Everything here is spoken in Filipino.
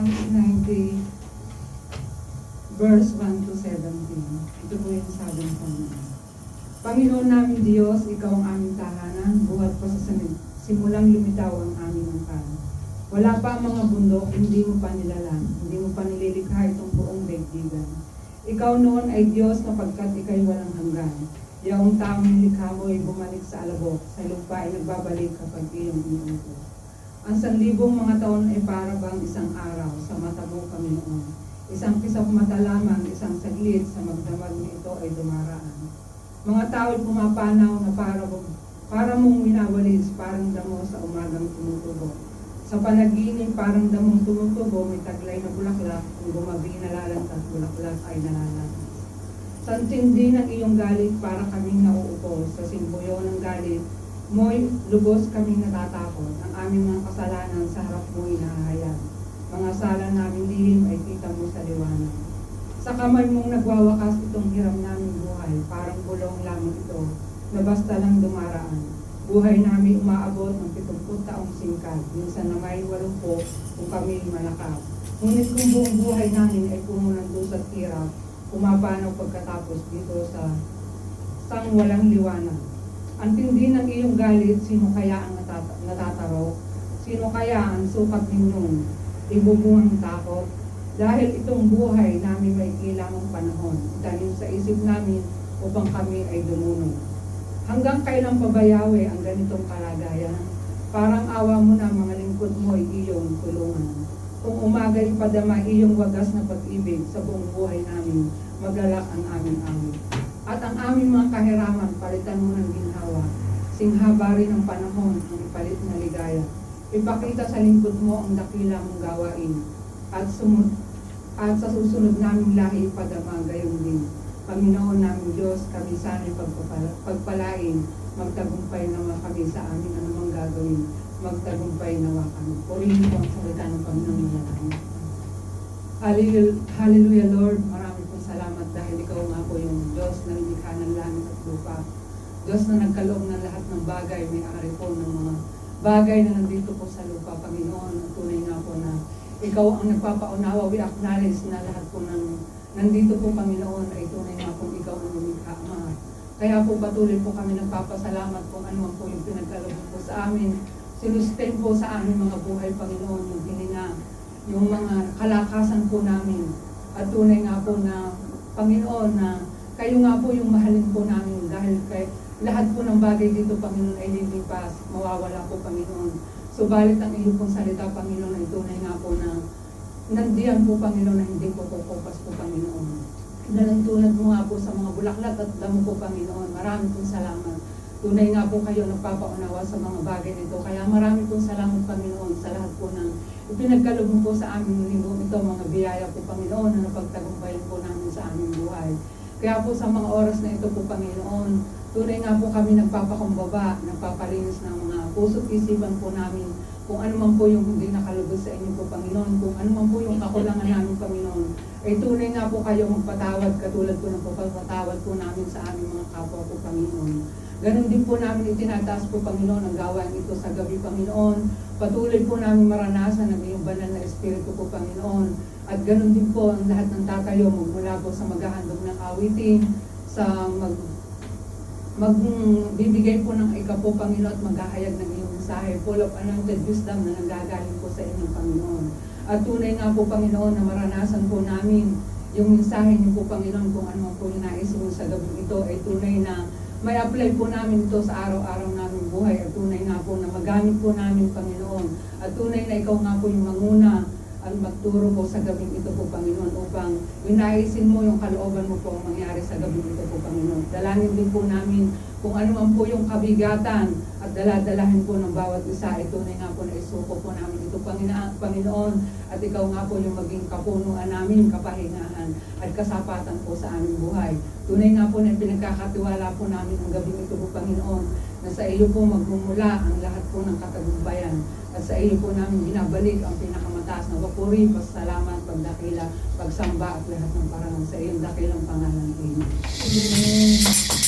Psalms 90, verse 1 to 17. Ito po yung sabi ng Panginoon. Panginoon namin Diyos, Ikaw ang aming tahanan, buhat pa sa simulang lumitaw ang aming angkan. Wala pa ang mga bundok, hindi mo pa nilalang, hindi mo pa nililikha itong buong daigdigan. Ikaw noon ay Diyos sapagkat Ika'y walang hanggan. Yaong taong nilikha mo ay bumalik sa alabok, sa lupa ay nagbabalik kapag iyong inuutos. Ang 1,000 mga taon ay para bang isang araw sa mata mo, Panginoon. Isang kisap mata lamang, isang saglit sa magdamag nito ay dumaraan. Mga tao ay pumapanaw na para mong winawalis, parang damo sa umagang tumutubo. Sa panaginip, parang damong tumutubo, may taglay na bulaklak, kung gumabi nalalantas, bulaklak ay nalalantas. Sa tindi ng iyong galit, para kaming nauupo, sa simbuyo ng galit, mo'y lubos kaming natatakot, ang aming mga kasalanan sa harap mo'y nahahayag. Mga sala naming lihim ay kita mo sa liwanag. Sa kamay mong nagwawakas itong hiram naming buhay, parang bulong lamang ito, na basta lang dumaraan. Buhay namin umaabot ng 70 taong singkad, minsan na may 80 kung kami malakas. Ngunit kung buong buhay namin ay puno ng dusa't hirap, pumapanaw pagkatapos dito sa sang walang liwanag. Ang tindi ng iyong galit, sino kaya ang natatarok? Sino kaya ang sukat ninyong ibubuhang takot? Dahil itong buhay namin may ilang panahon, dahil sa isip namin upang kami ay dumuno. Hanggang kailan pabayawi ang ganitong kalagayan? Parang awa mo na mga lingkod mo ay iyong tulungan. Kung umaga ipadama iyong wagas na pag-ibig sa buong buhay namin, magalak ang aming amin. At ang aming mga kahiraman, palitan mo ng ginhawa. Singhaba rin ng panahon, ang ipalit na ligaya. Ipakita sa lingkod mo ang dakila mong gawain. At sa susunod naming lahi, ipadama gayon din. Panginoon naming Diyos, kami sana'y pagpalain. Magtagumpay nawa kami sa amin anumang gagawin. Magtagumpay nawa kami. Purihin po ang salita ng Panginoon natin. Hallelujah, Lord. Marami pong salamat dahil Ikaw nga po yung Diyos na lumikha ng langit at lupa. Diyos na nagkaloob ng lahat ng bagay, may-ari po ng mga bagay na nandito po sa lupa, Panginoon. Ang tunay nga po na Ikaw ang nagpapaunawa. We acknowledge na lahat po ng nandito po, Panginoon, ay tunay nga po Ikaw ang lumikha, Ama. Kaya po patuloy po kami nagpapasalamat kung ano man po yung pinagkaloob po sa amin. Sinustain po sa aming mga buhay, Panginoon, yung hininga, yung mga kalakasan po namin. At tunay nga po na, Panginoon, na kayo nga po yung mahalin po namin dahil kay lahat po ng bagay dito, Panginoon, ay lilipas, mawawala po, Panginoon. Subalit ang iyong pong salita, Panginoon, ay tunay nga po na nandiyan po, Panginoon, na hindi po kukupas po, Panginoon. Nalantulad mo nga po sa mga bulaklak at damo po, Panginoon. Marami pong salamat. Tunay nga po kayo nagpapaunawa sa mga bagay nito. Kaya marami pong salamat, Panginoon, sa lahat po ng ipinagkaloob mo po sa aming linggo ito, mga biyaya po, Panginoon, na napagtagumpayan po namin sa aming buhay. Kaya po sa mga oras na ito po, Panginoon, tunay nga po kami nagpapakumbaba, nagpapalinis ng mga puso't isipan po namin, kung ano man po yung hindi nakalubos sa inyo po, Panginoon, kung ano man po yung kakulangan namin, Panginoon, ay tunay nga po kayo magpatawad, katulad po ng pagpapatawad po namin sa aming mga kapwa po, Panginoon. Ganon din po namin itinataas po, Panginoon, ang gawain ito sa gabi, Panginoon. Patuloy po namin maranasan ang iyong banal na Espiritu po, Panginoon. At ganon din po ang lahat ng tatayo magmula po sa maghahandog ng awitin, sa magbibigay po ng ikapo, Panginoon, at maghahayag ng iyong mensahe, full of anointed wisdom na nanggagaling po sa inyong Panginoon. At tunay nga po, Panginoon, na maranasan po namin yung mensahe niyo po, Panginoon, kung ano po yung nais mo sa gabi ito, ay tunay na may apply po namin ito sa araw-araw naming buhay. At tunay nga po na magamit po namin, Panginoon. At tunay na ikaw nga po yung manguna at magturo po sa gabing ito po, Panginoon, upang winaisin mo yung kalooban mo po ang mangyari sa gabing ito po, Panginoon. Dalangin din po namin kung ano man po yung kabigatan at daladalahin po ng bawat isa. Ito na nga po na isuko po namin ito, Panginoon. At ikaw nga po yung maging kapunuan namin, kapahingahan at kasapatan po sa aming buhay. Tunay nga po na pinagkakatiwala po namin ang gabing ito po, Panginoon, na sa iyo po magmumula ang lahat po ng katagumpayan. At sa iyo po namin binabalik ang pinakamataas na papuri, pasalamat, pagdakila, pagsamba at lahat ng parangal sa iyong dakilang pangalan. Amen.